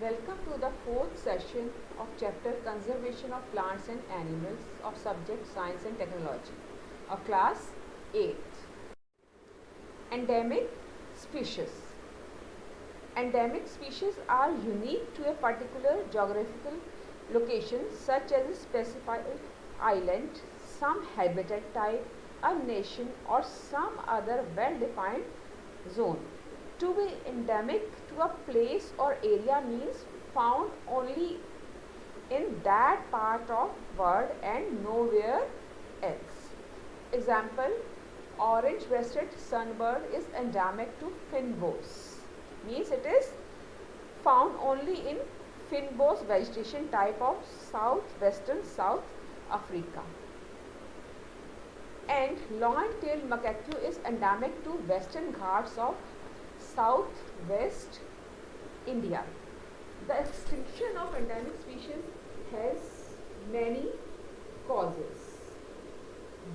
Welcome to the fourth session of chapter Conservation of Plants and Animals of subject Science and Technology of class 8th. Endemic species. Endemic species are unique to a particular geographical location such as a specified island, some habitat type, a nation or some other well-defined zone. To be endemic to a place or area means found only in that part of world and nowhere else. Example, orange-breasted sunbird is endemic to Fynbos. Means it is found only in Fynbos vegetation type of southwestern South Africa. And long-tailed macaque is endemic to Western Ghats of southwest India. The extinction of endemic species has many causes.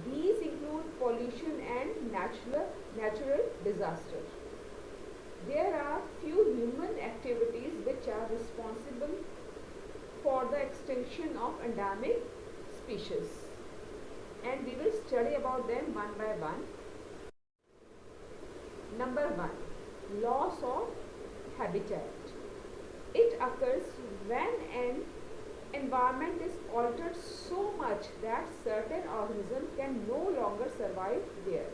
These include pollution and natural disaster. There are few human activities which are responsible for the extinction of endemic species, and we will study about them one by one. Number 1, loss of habitat. It occurs when an environment is altered so much that certain organisms can no longer survive there.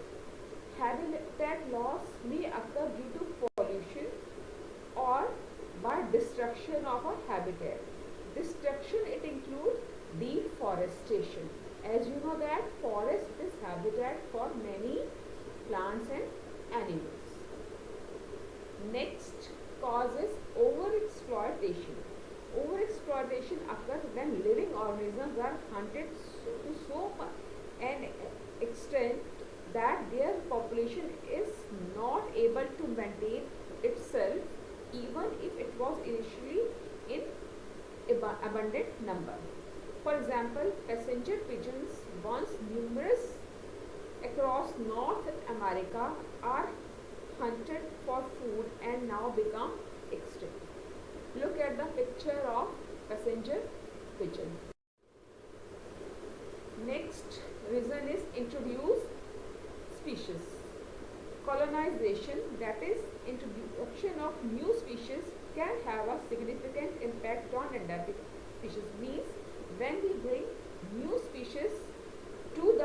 Habitat loss may occur due to pollution or by destruction of a habitat. Destruction, it includes deforestation. As you know that forest is habitat for many plants and animals. Next cause is overexploitation. Overexploitation occurs when living organisms are hunted to so an extent that their population is not able to maintain itself even if it was initially in abundant number. For example, passenger pigeons, once numerous across North America, are hunted for food and now become extinct. Look at the picture of passenger pigeon. Next reason is introduced species. Colonization, that is introduction of new species, can have a significant impact on endemic species. Means when we bring new species to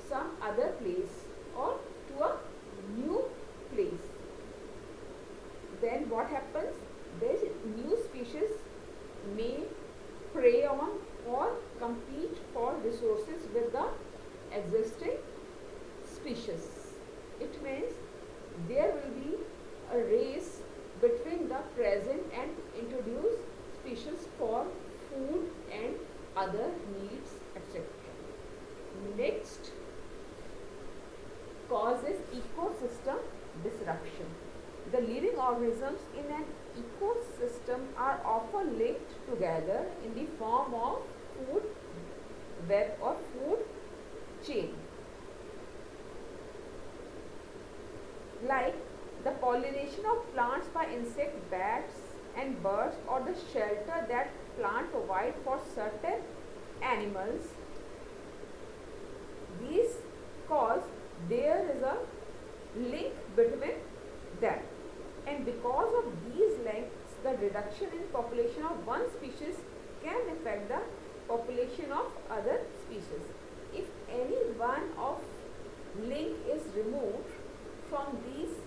some other place or to a new place, then what happens? This new species may prey on or compete for resources with the existing species. It means there will be a race between the present and introduced species for food and other needs, etc. Next cause is ecosystem disruption. The living organisms in an ecosystem are often linked together in the form of food web or food chain, like the pollination of plants by insect, bats and birds, or the shelter that plant provide for certain animals. These cause there is a link between them, and because of these links, the reduction in population of one species can affect the population of other species. If any one of link is removed from these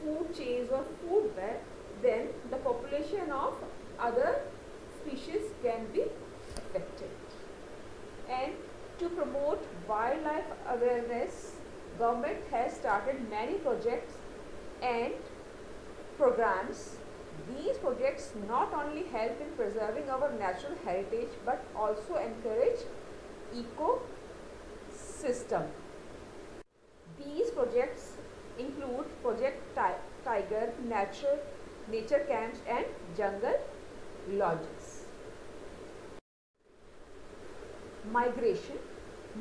food chains or food web, then the population of other species can be affected. And to promote wildlife awareness, government has started many projects and programs. These projects not only help in preserving our natural heritage but also encourage ecosystem. These projects include Project Tiger, nature camps and jungle lodges. Migration.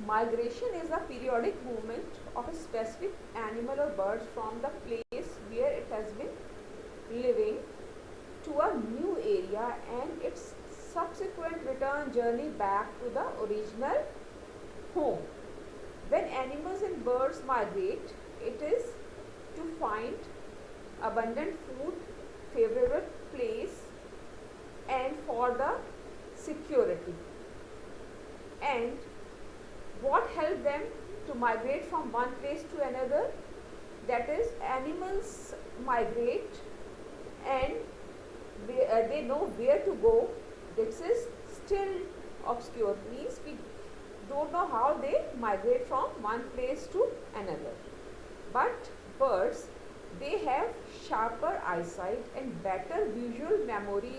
Migration is a periodic movement of a specific animal or bird from the place where it has been living to a new area and its subsequent return journey back to the original home. When animals and birds migrate, it is to find abundant food, favorable place, and for the security. And what helped them to migrate from one place to another? That is, animals migrate and they know where to go. This is still obscure, means we don't know how they migrate from one place to another. But birds, they have sharper eyesight and better visual memory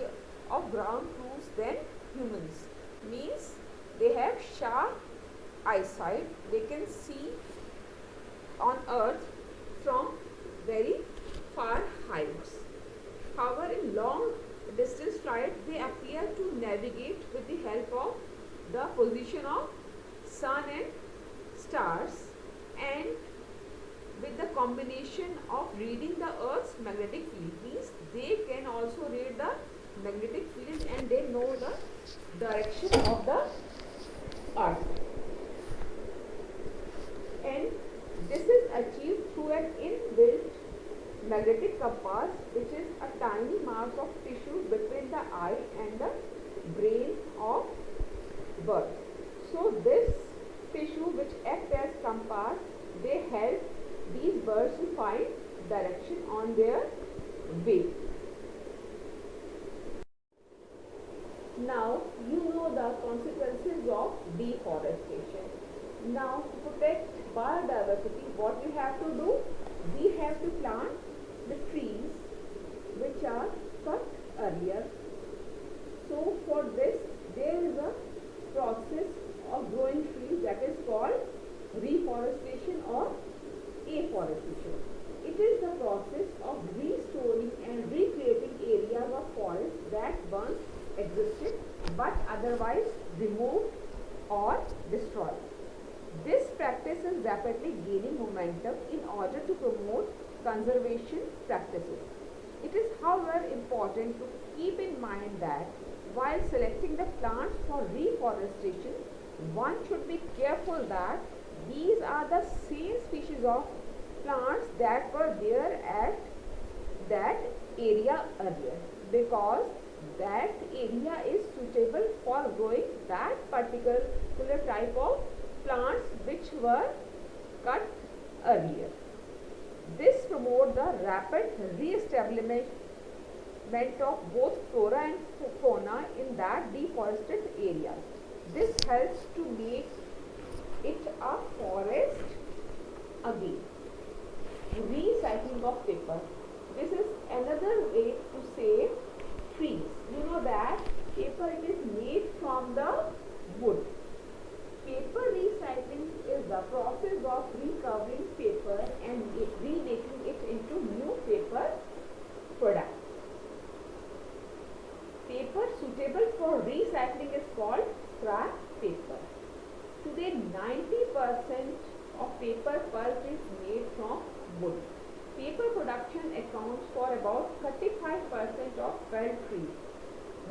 of ground clues than humans. Means they have sharp eyesight, they can see on earth from very far heights. However, in long distance flight, they appear to navigate with the help of the position of sun and stars, and with the combination of reading the earth's magnetic field. Means they can also read the magnetic field and they know the direction of the earth. And this is achieved through an inbuilt magnetic compass, which is a tiny mass of tissue between the eye and the brain of bird. So this tissue which act as compass, they help these birds to find direction on their way. Now you know the consequences of deforestation. Now to protect biodiversity, what we have to do? We have to plant the trees which are cut earlier. So for this there is a process of growing trees that is called reforestation or afforestation. It is the process of restoring and recreating areas of forest that once existed but otherwise removed or destroyed. This practice is rapidly gaining momentum in order to promote conservation practices. It is, however, important to keep in mind that while selecting the plants for reforestation, one should be careful that these are the same species of plants that were there at that area earlier, because that area is suitable for growing that particular type of plants which were cut earlier. This promotes the rapid re-establishment of both flora and fauna in that deforested area. This helps to make it a forest again. Recycling of paper. This is another way to save trees. You know that paper is made from the wood. Paper recycling is the process of recovering paper and remaking it into new paper products. Paper suitable for recycling is called scrap paper. Today 90% of paper pulp is made from wood. Paper production accounts for about 35% of felled trees.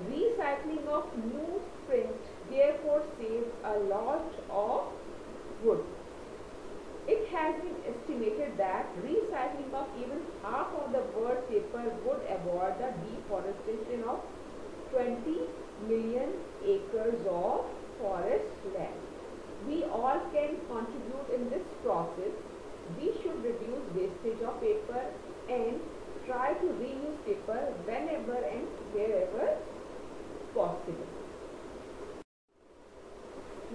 Recycling of newsprint therefore saves a lot of wood. It has been estimated that recycling of even half of the bird paper would avoid the deforestation of 20 million acres of forest land. We all can contribute in this process. We should reduce wastage of paper and try to reuse paper whenever and wherever possible.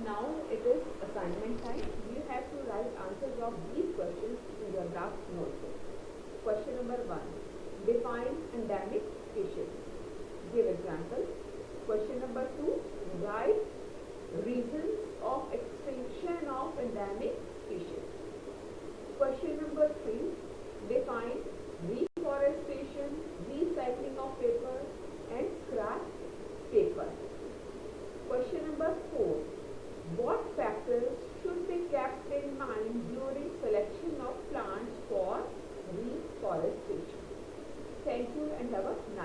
Now it is assignment time. You have to write answers of these questions in your draft notebook. Question number 1. Define endemic species. Give example. Question number 2. Write reasons of extinction of endemic species. Question number 3. Define reforestation, recycling of paper and scrap paper. Question number 4. What factors should be kept in mind during selection of plants for reforestation? Thank you and have a nice day.